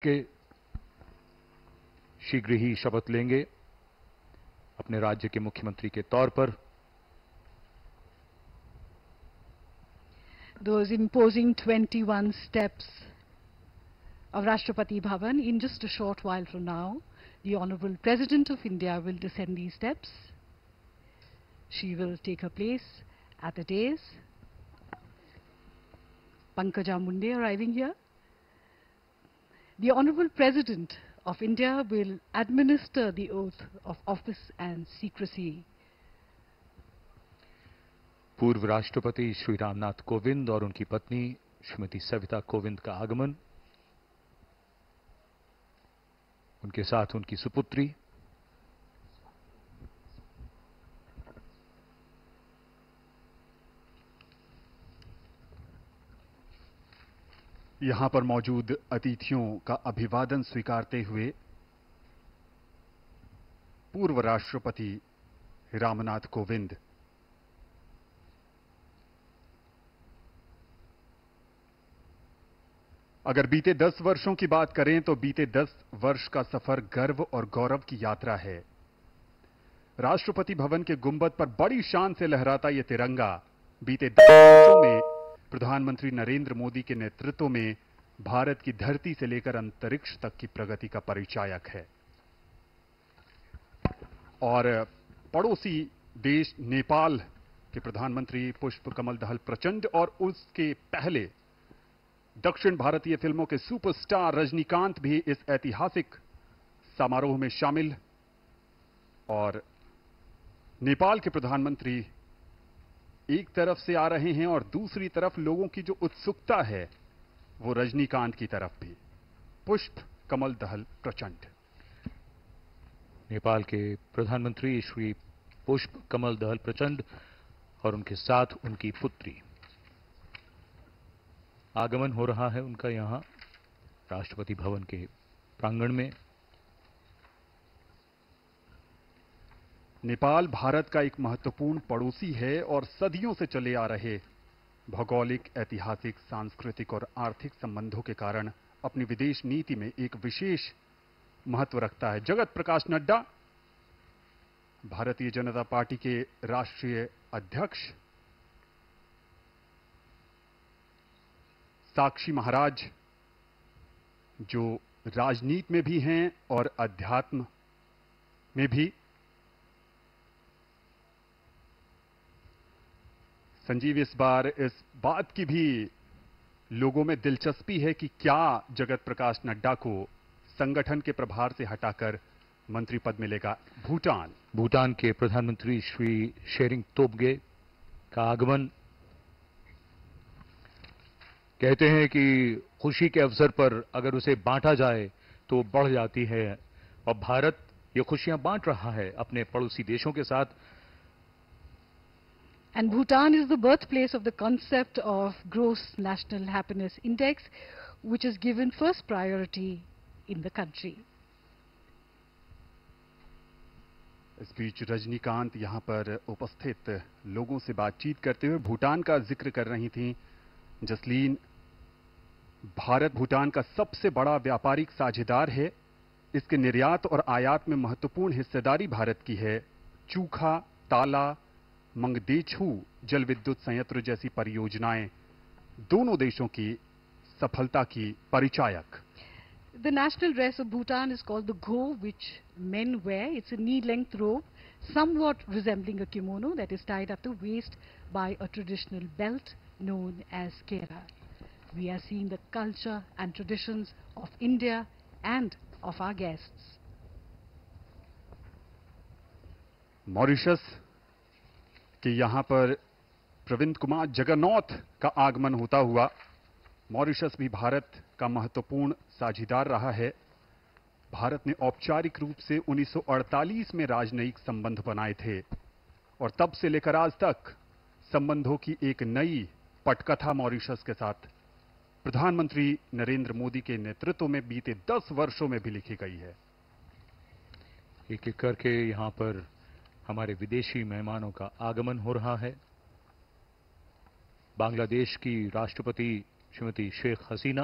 के शीघ्र ही शपथ लेंगे अपने राज्य के मुख्यमंत्री के तौर पर। Those imposing 21 steps of Rashtrapati Bhavan. In just a short while from now, the Honorable President of India will descend these steps. She will take her place at the dais. Pankaja Munde arriving here. The Honorable President of India will administer the oath of office and secrecy. पूर्व राष्ट्रपति श्री रामनाथ कोविंद और उनकी पत्नी श्रीमती सविता कोविंद का आगमन, उनके साथ उनकी सुपुत्री। यहां पर मौजूद अतिथियों का अभिवादन स्वीकारते हुए पूर्व राष्ट्रपति रामनाथ कोविंद अगर बीते 10 वर्षों की बात करें तो बीते 10 वर्ष का सफर गर्व और गौरव की यात्रा है। राष्ट्रपति भवन के गुंबद पर बड़ी शान से लहराता यह तिरंगा बीते 10 वर्षों में प्रधानमंत्री नरेंद्र मोदी के नेतृत्व में भारत की धरती से लेकर अंतरिक्ष तक की प्रगति का परिचायक है। और पड़ोसी देश नेपाल के प्रधानमंत्री पुष्प कमल दहल प्रचंड और उसके पहले दक्षिण भारतीय फिल्मों के सुपरस्टार रजनीकांत भी इस ऐतिहासिक समारोह में शामिल। और नेपाल के प्रधानमंत्री एक तरफ से आ रहे हैं और दूसरी तरफ लोगों की जो उत्सुकता है वो रजनीकांत की तरफ भी। पुष्प कमल दहल प्रचंड। नेपाल के प्रधानमंत्री श्री पुष्प कमल दहल प्रचंड और उनके साथ उनकी पुत्री। आगमन हो रहा है उनका यहां राष्ट्रपति भवन के प्रांगण में। नेपाल भारत का एक महत्वपूर्ण पड़ोसी है और सदियों से चले आ रहे भौगोलिक, ऐतिहासिक, सांस्कृतिक और आर्थिक संबंधों के कारण अपनी विदेश नीति में एक विशेष महत्व रखता है। जगत प्रकाश नड्डा, भारतीय जनता पार्टी के राष्ट्रीय अध्यक्ष, साक्षी महाराज जो राजनीति में भी हैं और अध्यात्म में भी, संजीव, इस बार इस बात की भी लोगों में दिलचस्पी है कि क्या जगत प्रकाश नड्डा को संगठन के प्रभार से हटाकर मंत्री पद मिलेगा। भूटान के प्रधानमंत्री श्री शेरिंग तोब्गे का आगमन। कहते हैं कि खुशी के अवसर पर अगर उसे बांटा जाए तो बढ़ जाती है और भारत ये खुशियां बांट रहा है अपने पड़ोसी देशों के साथ। And Bhutan is the birthplace of the concept of Gross National Happiness Index, which is given first priority in the country. इस बीच रजनीकांत यहां पर उपस्थित लोगों से बातचीत करते हुए भूटान का जिक्र कर रही थीं। जसलीन, भारत भूटान का सबसे बड़ा व्यापारिक साझेदार है। इसके निर्यात और आयात में महत्वपूर्ण हिस्सेदारी भारत की है। चूखा, ताला, मंगदेछू जल विद्युत संयंत्र जैसी परियोजनाएं दोनों देशों की सफलता की परिचायक। The national dress of Bhutan is called the Go, which men wear. It's a knee-length robe, somewhat resembling a kimono that is tied at the waist by a traditional belt known as kera. We are seeing the culture and traditions of India and of our guests. Mauritius कि यहां पर प्रविंद कुमार जगन्नाथ का आगमन होता हुआ। Mauritius भी भारत का महत्वपूर्ण साझेदार रहा है। भारत ने औपचारिक रूप से 1948 में राजनयिक संबंध बनाए थे और तब से लेकर आज तक संबंधों की एक नई पटकथा मॉरिशस के साथ प्रधानमंत्री नरेंद्र मोदी के नेतृत्व में बीते 10 वर्षों में भी लिखी गई है। एक एक करके यहां पर हमारे विदेशी मेहमानों का आगमन हो रहा है। बांग्लादेश की राष्ट्रपति श्रीमती शेख हसीना,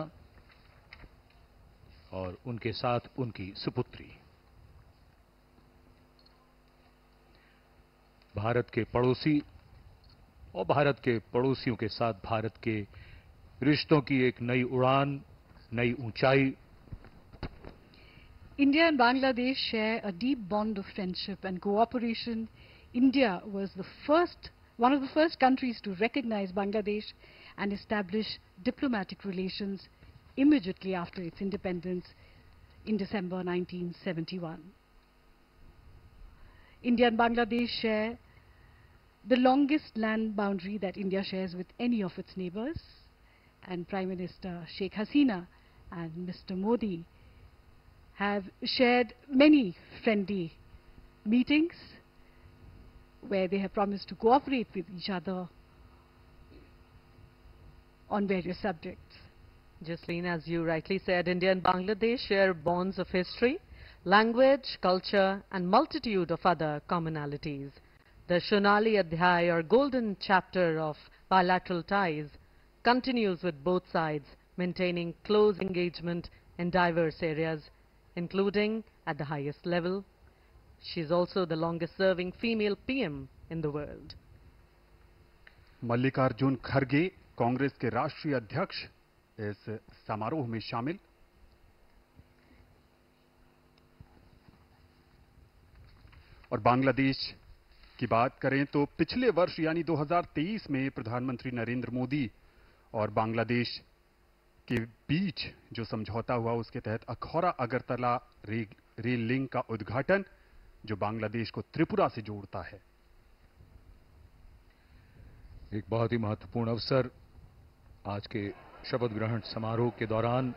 और उनके साथ उनकी सुपुत्री। भारत के पड़ोसी और भारत के पड़ोसियों के साथ भारत के रिश्तों की एक नई उड़ान, नई ऊंचाई। India and Bangladesh share a deep bond of friendship and cooperation. India was one of the first countries to recognize Bangladesh and establish diplomatic relations immediately after its independence in December 1971. India and Bangladesh share the longest land boundary that India shares with any of its neighbors, and Prime Minister Sheikh Hasina and Mr. Modi have shared many friendly meetings where they have promised to cooperate with each other on various subjects. Jasleen, as you rightly said, India and Bangladesh share bonds of history, language, culture, and multitude of other commonalities. The Shonali Adhyay, or golden chapter of bilateral ties, continues with both sides maintaining close engagement in diverse areas, including at the highest level. She is also the longest-serving female PM in the world. Mallikarjun खड़गे, कांग्रेस के राष्ट्रीय अध्यक्ष, इस समारोह में शामिल। और बांग्लादेश की बात करें तो पिछले वर्ष यानी 2023 में प्रधानमंत्री नरेंद्र मोदी और बांग्लादेश के बीच जो समझौता हुआ, उसके तहत अखौरा अगरतला रेल लिंक का उद्घाटन, जो बांग्लादेश को त्रिपुरा से जोड़ता है। एक बहुत ही महत्वपूर्ण अवसर आज के शपथ ग्रहण समारोह के दौरान